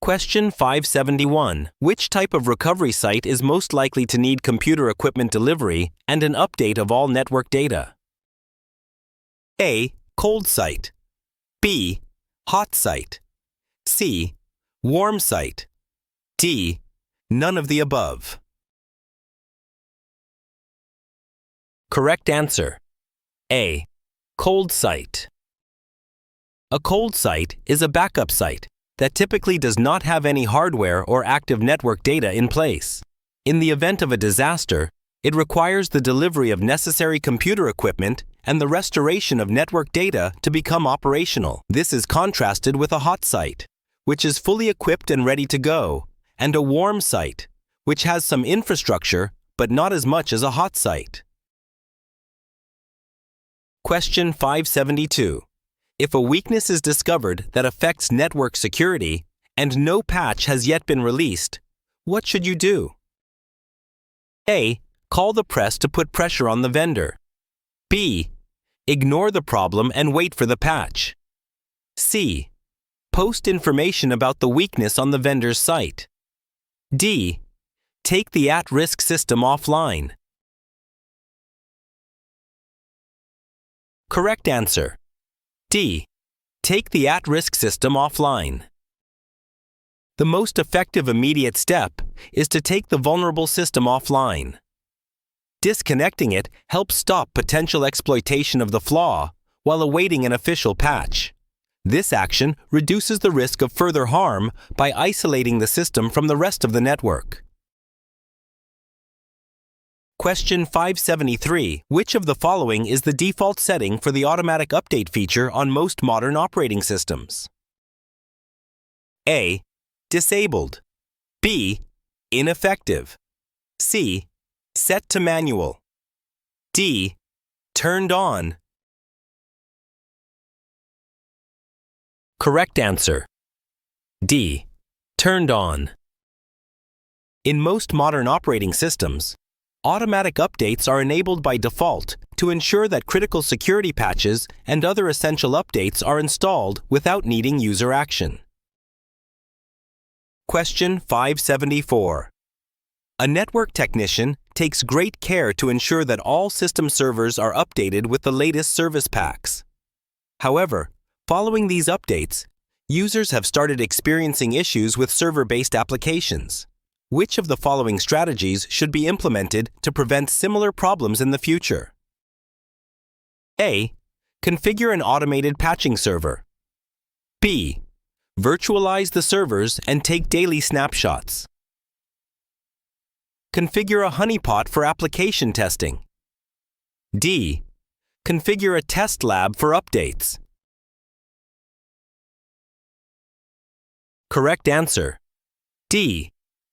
Question 571. Which type of recovery site is most likely to need computer equipment delivery and an update of all network data? A. Cold site. B. Hot site. C. Warm site. D. None of the above. Correct answer. A. Cold site. A cold site is a backup site that typically does not have any hardware or active network data in place. In the event of a disaster, it requires the delivery of necessary computer equipment and the restoration of network data to become operational. This is contrasted with a hot site, which is fully equipped and ready to go, and a warm site, which has some infrastructure but not as much as a hot site. Question 572. If a weakness is discovered that affects network security and no patch has yet been released, what should you do? A. Call the press to put pressure on the vendor. B. Ignore the problem and wait for the patch. C. Post information about the weakness on the vendor's site. D. Take the at-risk system offline. Correct answer. D. Take the at-risk system offline. The most effective immediate step is to take the vulnerable system offline. Disconnecting it helps stop potential exploitation of the flaw while awaiting an official patch. This action reduces the risk of further harm by isolating the system from the rest of the network. Question 573. Which of the following is the default setting for the automatic update feature on most modern operating systems? A. Disabled. B. Ineffective. C. Set to manual. D. Turned on. Correct answer. D. Turned on. In most modern operating systems, automatic updates are enabled by default to ensure that critical security patches and other essential updates are installed without needing user action. Question 574. A network technician takes great care to ensure that all system servers are updated with the latest service packs. However, following these updates, users have started experiencing issues with server-based applications. Which of the following strategies should be implemented to prevent similar problems in the future? A. Configure an automated patching server. B. Virtualize the servers and take daily snapshots. Configure a honeypot for application testing. D. Configure a test lab for updates. Correct answer. D.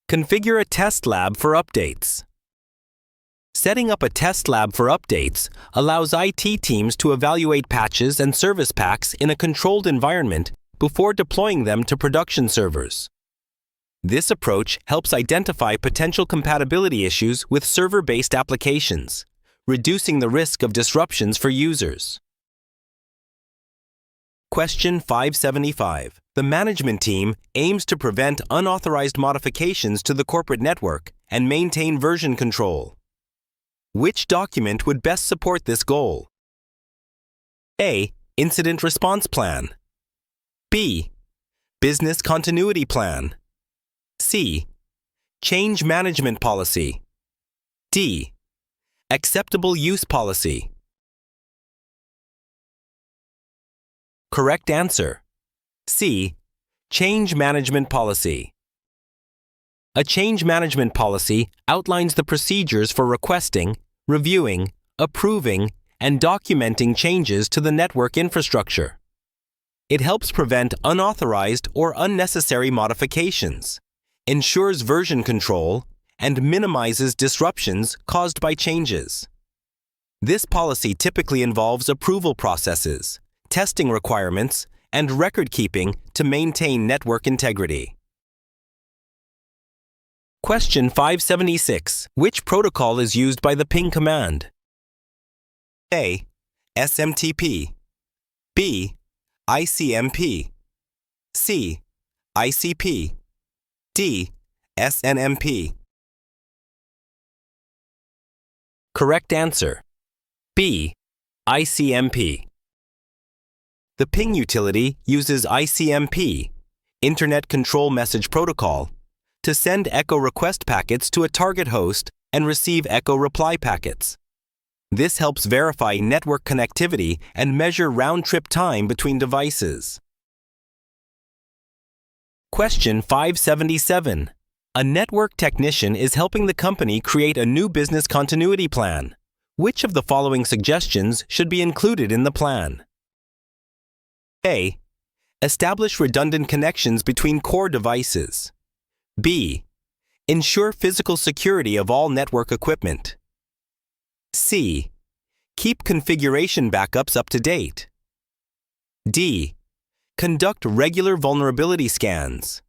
Configure a test lab for updates. Setting up a test lab for updates allows IT teams to evaluate patches and service packs in a controlled environment before deploying them to production servers. This approach helps identify potential compatibility issues with server-based applications, reducing the risk of disruptions for users. Question 575. The management team aims to prevent unauthorized modifications to the corporate network and maintain version control. Which document would best support this goal? A. Incident Response Plan. B. Business Continuity Plan. C. Change Management Policy. D. Acceptable Use Policy. Correct answer. C. Change Management Policy. A change management policy outlines the procedures for requesting, reviewing, approving, and documenting changes to the network infrastructure. It helps prevent unauthorized or unnecessary modifications, ensures version control, and minimizes disruptions caused by changes. This policy typically involves approval processes, testing requirements, and record keeping to maintain network integrity. Question 576. Which protocol is used by the ping command? A. SMTP. B. ICMP. C. ICP. D. SNMP. Correct answer. B. ICMP. The ping utility uses ICMP, Internet Control Message Protocol, to send echo request packets to a target host and receive echo reply packets. This helps verify network connectivity and measure round-trip time between devices. Question 577. A network technician is helping the company create a new business continuity plan. Which of the following suggestions should be included in the plan? A. Establish redundant connections between core devices. B. Ensure physical security of all network equipment. C. Keep configuration backups up to date. D. Conduct regular vulnerability scans.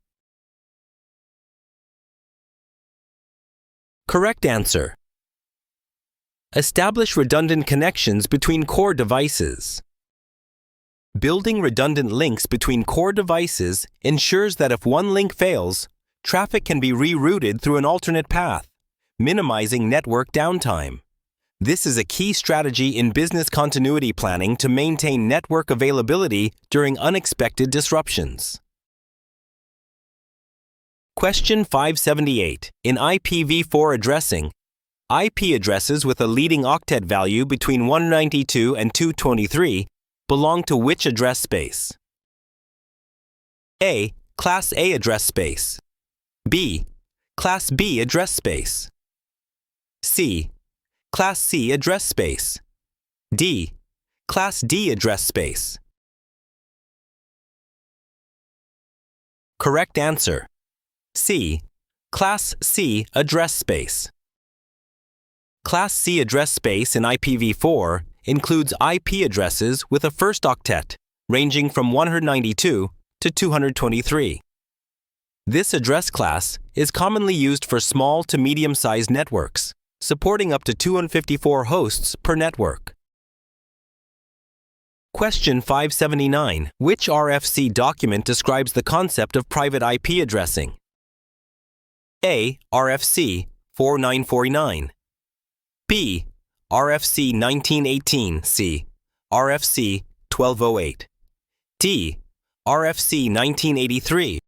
Correct answer. Establish redundant connections between core devices. Building redundant links between core devices ensures that if one link fails, traffic can be rerouted through an alternate path, minimizing network downtime. This is a key strategy in business continuity planning to maintain network availability during unexpected disruptions. Question 578. In IPv4 addressing, IP addresses with a leading octet value between 192 and 223 belong to which address space? A. Class A address space. B. Class B address space. C. Class C address space. D. Class D address space. Correct answer. C. Class C address space. Class C address space in IPv4 includes IP addresses with a first octet ranging from 192 to 223. This address class is commonly used for small to medium-sized networks, supporting up to 254 hosts per network. Question 579. Which RFC document describes the concept of private IP addressing? A. RFC 4949. B. RFC 1918. C. RFC 1208. D. RFC 1983.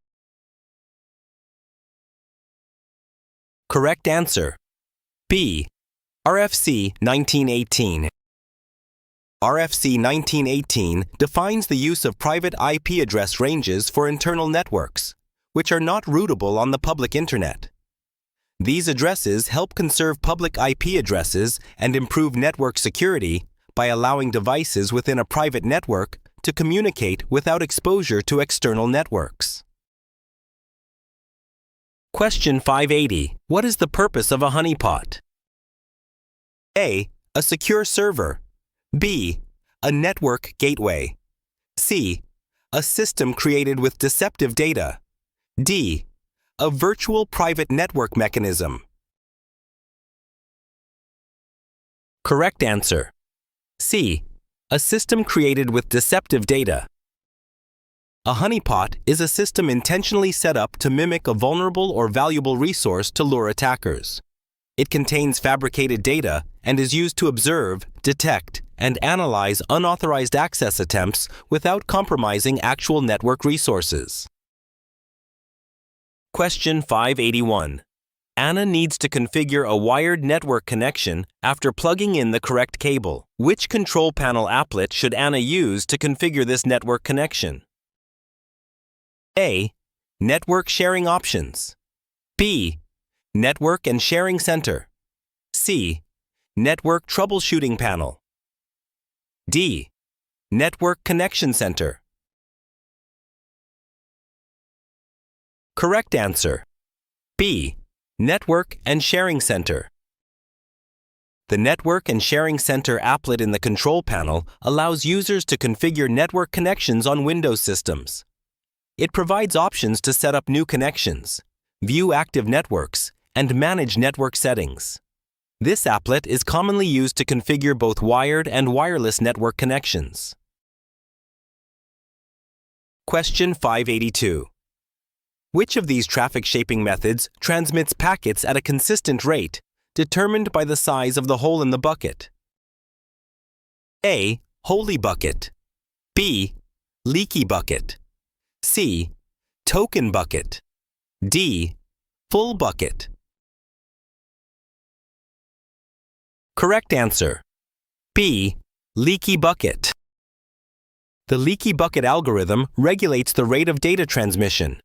Correct answer. B. RFC 1918. RFC 1918 defines the use of private IP address ranges for internal networks, which are not routable on the public Internet. These addresses help conserve public IP addresses and improve network security by allowing devices within a private network to communicate without exposure to external networks. Question 580. What is the purpose of a honeypot? A. A secure server. B. A network gateway. C. A system created with deceptive data. D. A virtual private network mechanism. Correct answer. C. A system created with deceptive data. A honeypot is a system intentionally set up to mimic a vulnerable or valuable resource to lure attackers. It contains fabricated data and is used to observe, detect, and analyze unauthorized access attempts without compromising actual network resources. Question 581. Anna needs to configure a wired network connection after plugging in the correct cable. Which control panel applet should Anna use to configure this network connection? A. Network sharing options. B. Network and sharing center. C. Network troubleshooting panel. D. Network connection center. Correct answer. B. Network and sharing center. The Network and Sharing Center applet in the control panel allows users to configure network connections on Windows systems. It provides options to set up new connections, view active networks, and manage network settings. This applet is commonly used to configure both wired and wireless network connections. Question 582. Which of these traffic shaping methods transmits packets at a consistent rate, determined by the size of the hole in the bucket? A. Holy bucket. B. Leaky bucket. C. Token bucket. D. Full bucket. Correct answer. B. Leaky bucket. The leaky bucket algorithm regulates the rate of data transmission,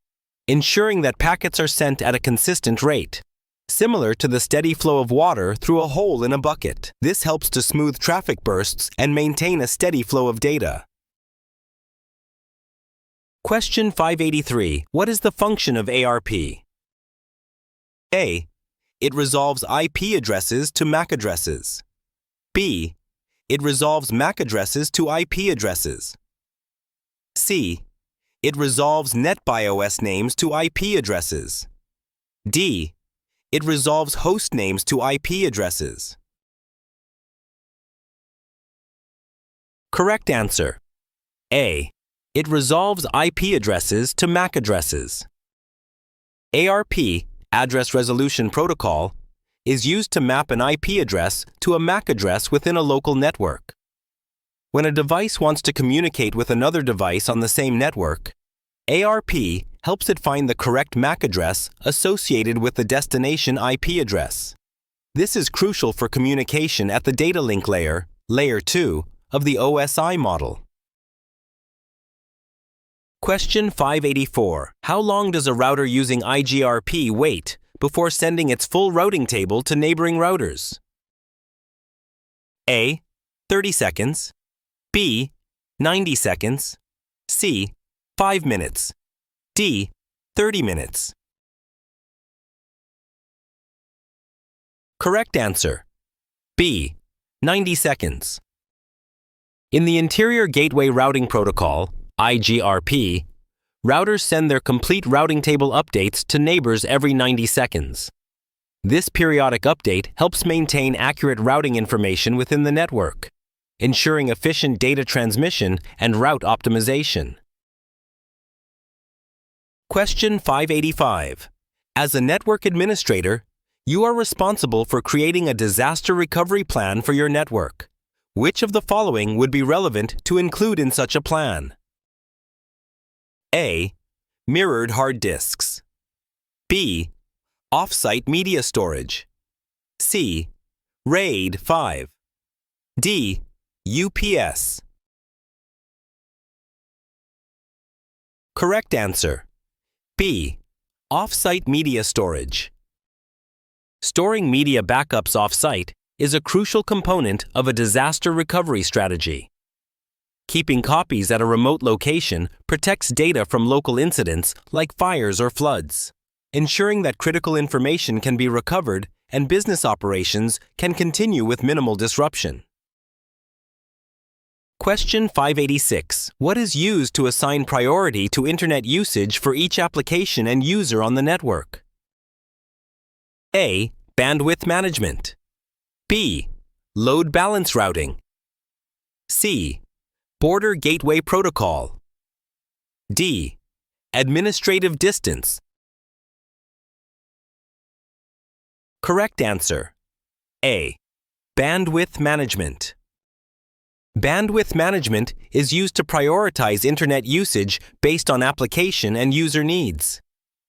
ensuring that packets are sent at a consistent rate, similar to the steady flow of water through a hole in a bucket. This helps to smooth traffic bursts and maintain a steady flow of data. Question 583. What is the function of ARP? A. It resolves IP addresses to MAC addresses. B. It resolves MAC addresses to IP addresses. C. It resolves NetBIOS names to IP addresses. D. It resolves host names to IP addresses. Correct answer. A. It resolves IP addresses to MAC addresses. ARP, Address Resolution Protocol, is used to map an IP address to a MAC address within a local network. When a device wants to communicate with another device on the same network, ARP helps it find the correct MAC address associated with the destination IP address. This is crucial for communication at the data link layer, Layer 2, of the OSI model. Question 584. How long does a router using IGRP wait before sending its full routing table to neighboring routers? A. 30 seconds. B. 90 seconds. C. 5 minutes. D. 30 minutes. Correct answer. B. 90 seconds. In the Interior Gateway Routing Protocol, IGRP, routers send their complete routing table updates to neighbors every 90 seconds. This periodic update helps maintain accurate routing information within the network, ensuring efficient data transmission and route optimization. Question 585. As a network administrator, you are responsible for creating a disaster recovery plan for your network. Which of the following would be relevant to include in such a plan? A. Mirrored hard disks. B. Off-site media storage. C. RAID 5. D. UPS. Correct answer. B. Off-site media storage. Storing media backups off-site is a crucial component of a disaster recovery strategy. Keeping copies at a remote location protects data from local incidents like fires or floods, ensuring that critical information can be recovered and business operations can continue with minimal disruption. Question 586. What is used to assign priority to internet usage for each application and user on the network? A. Bandwidth management. B. Load balance routing. C. Border gateway protocol. D. Administrative distance. Correct answer. A. Bandwidth management. Bandwidth management is used to prioritize internet usage based on application and user needs.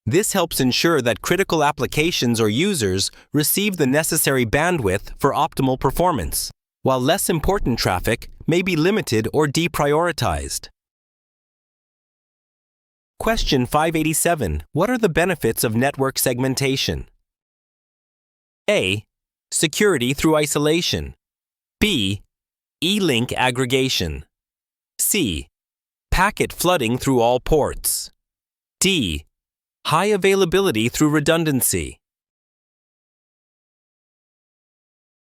This helps ensure that critical applications or users receive the necessary bandwidth for optimal performance, while less important traffic may be limited or deprioritized. Question 587. What are the benefits of network segmentation? A. Security through isolation. B. E-link aggregation. C. Packet flooding through all ports. D. High availability through redundancy.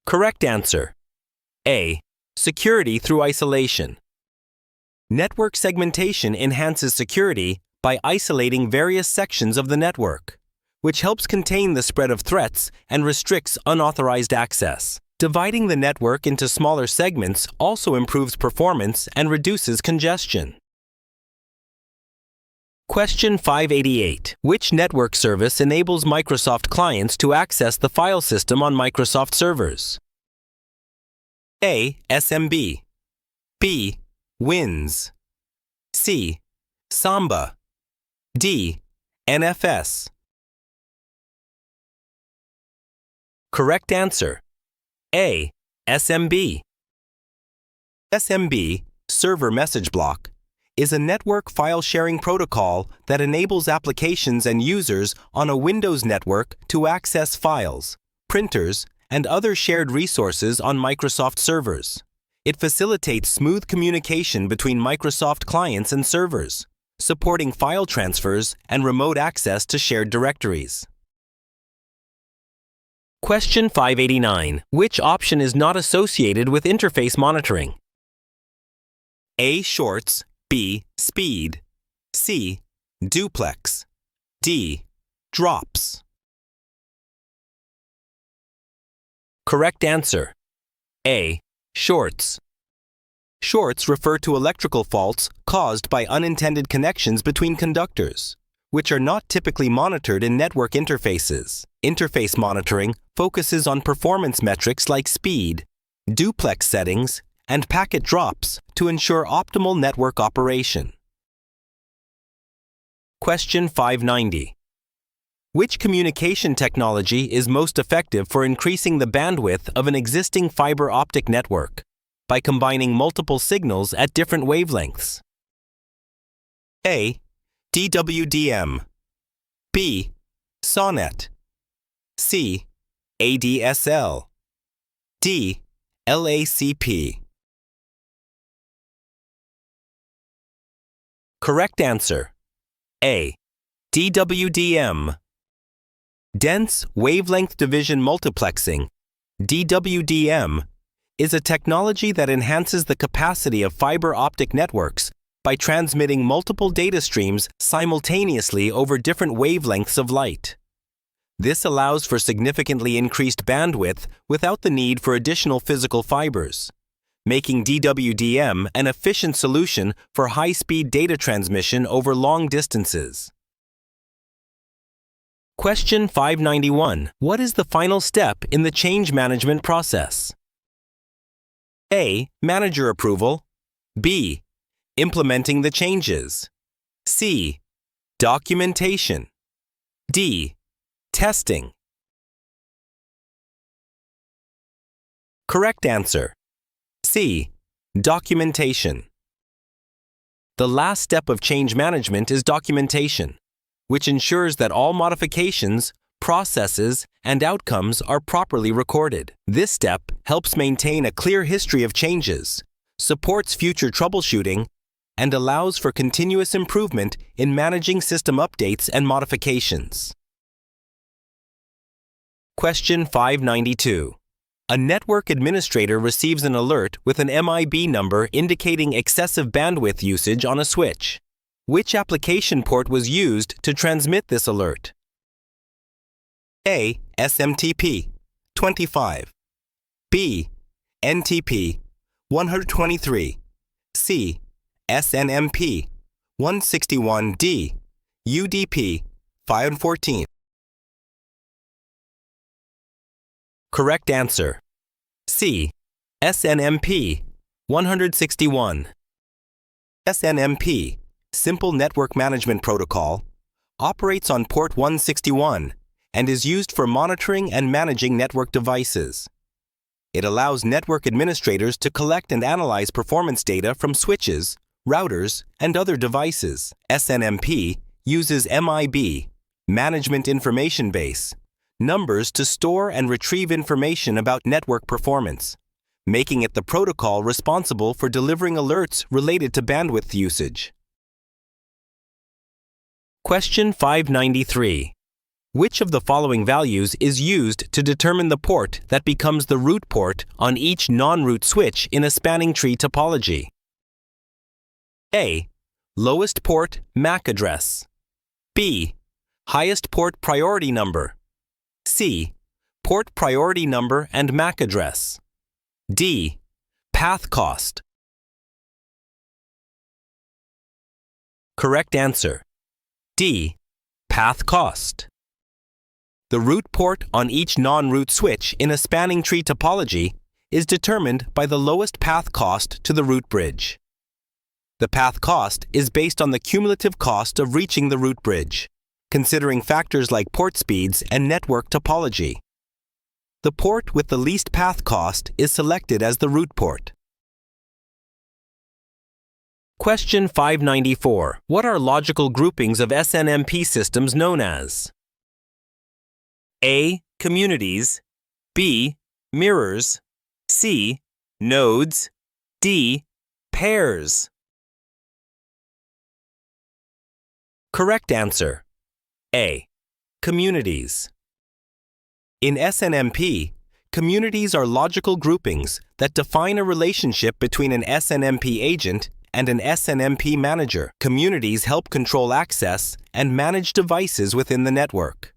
Correct answer. A. Security through isolation. Network segmentation enhances security by isolating various sections of the network, which helps contain the spread of threats and restricts unauthorized access. Dividing the network into smaller segments also improves performance and reduces congestion. Question 588. Which network service enables Microsoft clients to access the file system on Microsoft servers? A. SMB. B. Wins. C. Samba. D. NFS. Correct answer. A. SMB. SMB, Server Message Block, is a network file sharing protocol that enables applications and users on a Windows network to access files, printers, and other shared resources on Microsoft servers. It facilitates smooth communication between Microsoft clients and servers, supporting file transfers and remote access to shared directories. Question 589. Which option is not associated with interface monitoring? A. Shorts. B. Speed. C. Duplex. D. Drops. Correct answer. A. Shorts. Shorts refer to electrical faults caused by unintended connections between conductors, which are not typically monitored in network interfaces. Interface monitoring focuses on performance metrics like speed, duplex settings, and packet drops to ensure optimal network operation. Question 590. Which communication technology is most effective for increasing the bandwidth of an existing fiber optic network by combining multiple signals at different wavelengths? A. DWDM. B. SONET. C. ADSL. D. LACP. Correct answer. A. DWDM. Dense Wavelength Division Multiplexing, DWDM, is a technology that enhances the capacity of fiber optic networks by transmitting multiple data streams simultaneously over different wavelengths of light. This allows for significantly increased bandwidth without the need for additional physical fibers, making DWDM an efficient solution for high-speed data transmission over long distances. Question 591. What is the final step in the change management process? A. Manager approval. B. Implementing the changes. C. Documentation. D. Testing. Correct answer. C. Documentation. The last step of change management is documentation, which ensures that all modifications, processes, and outcomes are properly recorded. This step helps maintain a clear history of changes, supports future troubleshooting, and allows for continuous improvement in managing system updates and modifications. Question 592. A network administrator receives an alert with an MIB number indicating excessive bandwidth usage on a switch. Which application port was used to transmit this alert? A. SMTP 25. B. NTP 123. C. SNMP 161D. UDP 514. Correct answer. C. SNMP 161. SNMP, Simple Network Management Protocol, operates on port 161 and is used for monitoring and managing network devices. It allows network administrators to collect and analyze performance data from switches, routers, and other devices. SNMP uses MIB, Management Information Base, numbers to store and retrieve information about network performance, making it the protocol responsible for delivering alerts related to bandwidth usage. Question 593. Which of the following values is used to determine the port that becomes the root port on each non-root switch in a spanning tree topology? A. Lowest port MAC address. B. Highest port priority number. C. Port priority number and MAC address. D. Path cost. Correct answer. D. Path cost. The route port on each non-route switch in a spanning tree topology is determined by the lowest path cost to the route bridge. The path cost is based on the cumulative cost of reaching the route bridge, considering factors like port speeds and network topology. The port with the least path cost is selected as the route port. Question 594. What are logical groupings of SNMP systems known as? A. Communities. B. Mirrors. C. Nodes. D. Pairs. Correct answer. A. Communities. In SNMP, communities are logical groupings that define a relationship between an SNMP agent and an SNMP manager. Communities help control access and manage devices within the network.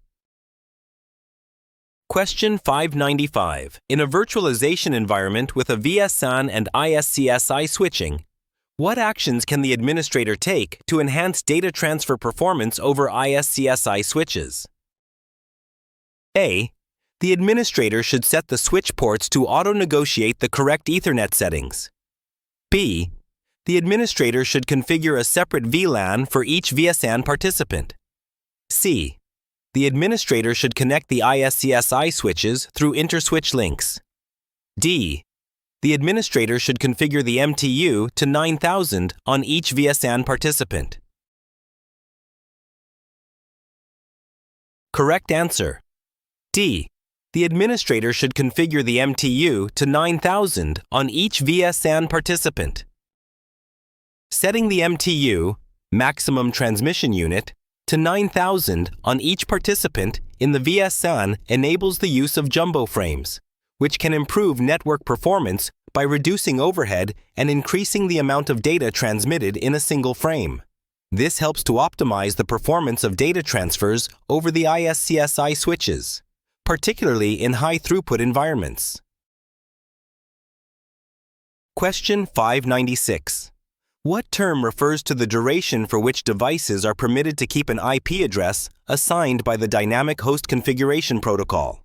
Question 595. In a virtualization environment with a VSAN and ISCSI switching, what actions can the administrator take to enhance data transfer performance over ISCSI switches? A. The administrator should set the switch ports to auto-negotiate the correct Ethernet settings. B. The administrator should configure a separate VLAN for each VSAN participant. C. The administrator should connect the ISCSI switches through interswitch links. D. The administrator should configure the MTU to 9000 on each VSAN participant. Correct answer. D. The administrator should configure the MTU to 9000 on each VSAN participant. Setting the MTU, maximum transmission unit, to 9000 on each participant in the VSAN enables the use of jumbo frames, which can improve network performance by reducing overhead and increasing the amount of data transmitted in a single frame. This helps to optimize the performance of data transfers over the ISCSI switches, particularly in high-throughput environments. Question 596. What term refers to the duration for which devices are permitted to keep an IP address assigned by the Dynamic Host Configuration Protocol?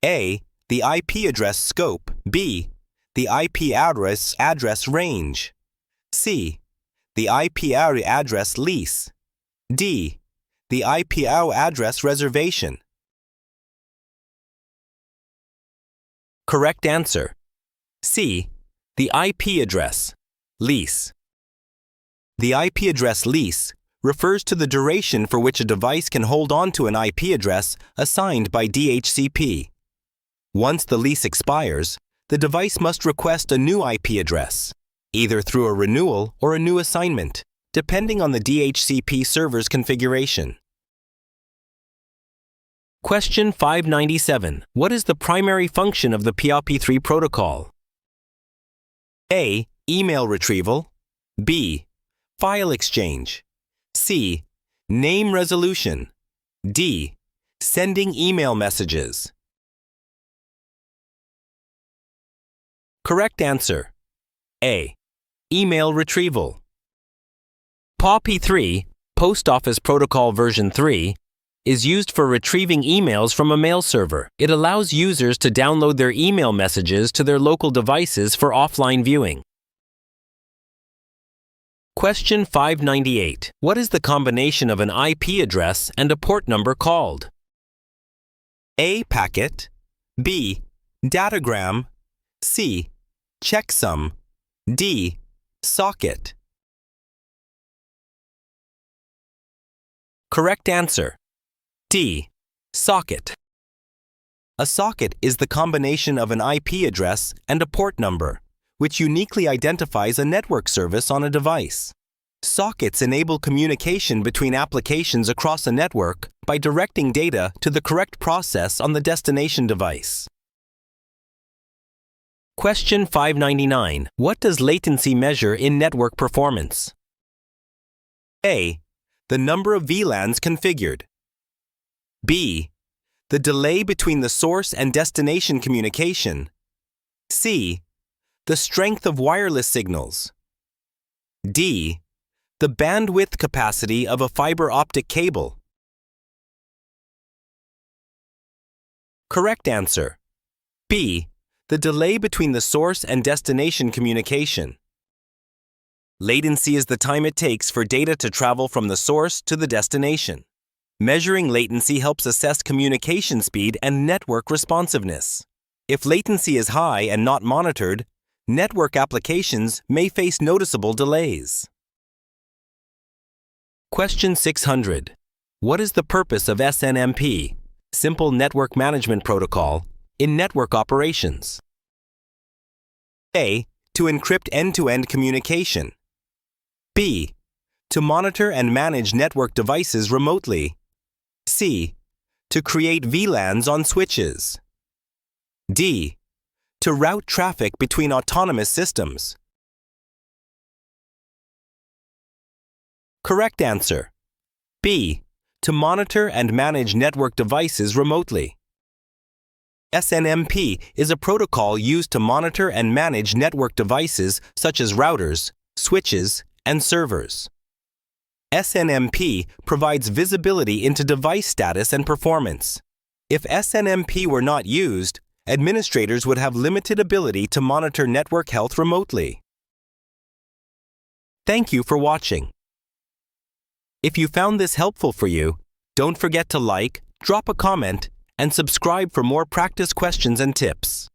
A. The IP address scope. B. The IP address range. C. The IP address lease. D. The IP address reservation. Correct answer. C. The IP address lease. The IP address lease refers to the duration for which a device can hold on to an IP address assigned by DHCP. Once the lease expires, the device must request a new IP address, either through a renewal or a new assignment, depending on the DHCP server's configuration. Question 597. What is the primary function of the PIP3 protocol? A. Email retrieval. B. File exchange. C. Name resolution. D. Sending email messages. Correct answer. A. Email retrieval. PIP3, Post Office Protocol version 3, is used for retrieving emails from a mail server. It allows users to download their email messages to their local devices for offline viewing. Question 598. What is the combination of an IP address and a port number called? A. Packet. B. Datagram. C. Checksum. D. Socket. Correct answer. D. Socket. A socket is the combination of an IP address and a port number, which uniquely identifies a network service on a device. Sockets enable communication between applications across a network by directing data to the correct process on the destination device. Question 599. What does latency measure in network performance? A. The number of VLANs configured. B. The delay between the source and destination communication. C. The strength of wireless signals. D. The bandwidth capacity of a fiber optic cable. Correct answer. B. The delay between the source and destination communication. Latency is the time it takes for data to travel from the source to the destination. Measuring latency helps assess communication speed and network responsiveness. If latency is high and not monitored, network applications may face noticeable delays. Question 600. What is the purpose of SNMP, Simple Network Management Protocol, in network operations? A. To encrypt end-to-end communication. B. To monitor and manage network devices remotely. C. To create VLANs on switches. D. To route traffic between autonomous systems. Correct answer. B. To monitor and manage network devices remotely. SNMP is a protocol used to monitor and manage network devices such as routers, switches, and servers. SNMP provides visibility into device status and performance. If SNMP were not used, administrators would have limited ability to monitor network health remotely. Thank you for watching. If you found this helpful for you, don't forget to like, drop a comment, and subscribe for more practice questions and tips.